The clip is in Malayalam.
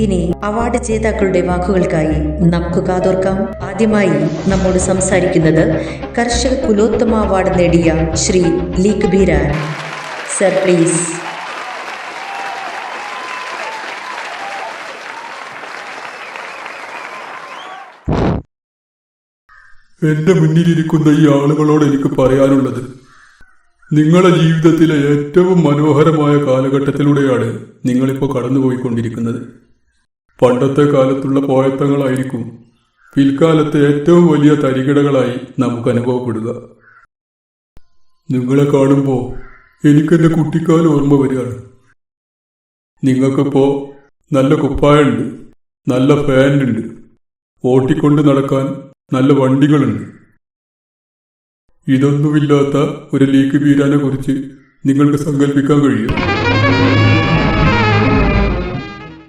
ഇനി അവാർഡ് ജേതാക്കളുടെ വാക്കുകൾക്കായി നമുക്ക് കാതോർക്കാം. ആദ്യമായി നമ്മോട് സംസാരിക്കുന്നത് കർഷക കുലോത്തമ അവാർഡ് നേടിയ ശ്രീ ലീക് ബീരാൻ സർ, പ്ലീസ്. എന്റെ മുന്നിലിരിക്കുന്ന ഈ ആളുകളോട് എനിക്ക് പറയാനുള്ളത്, നിങ്ങളുടെ ജീവിതത്തിലെ ഏറ്റവും മനോഹരമായ കാലഘട്ടത്തിലൂടെയാണ് നിങ്ങളിപ്പോൾ കടന്നുപോയിക്കൊണ്ടിരിക്കുന്നത്. പണ്ടത്തെ കാലത്തുള്ള പോയത്തങ്ങളായിരിക്കും പിൽക്കാലത്തെ ഏറ്റവും വലിയ തരികിടകളായി നമുക്ക് അനുഭവപ്പെടുക. നിങ്ങളെ കാണുമ്പോൾ എനിക്കെന്റെ കുട്ടിക്കാലം ഓർമ്മ വരികയാണ്. നിങ്ങൾക്കിപ്പോൾ നല്ല കുപ്പായുണ്ട്, നല്ല ഫാനുണ്ട്, ഓട്ടിക്കൊണ്ട് നടക്കാൻ നല്ല വണ്ടികളുണ്ട്. ഇതൊന്നുമില്ലാത്ത ഒരു ലീക് ബീരാനെ കുറിച്ച് നിങ്ങൾക്ക് സങ്കല്പിക്കാൻ കഴിയും?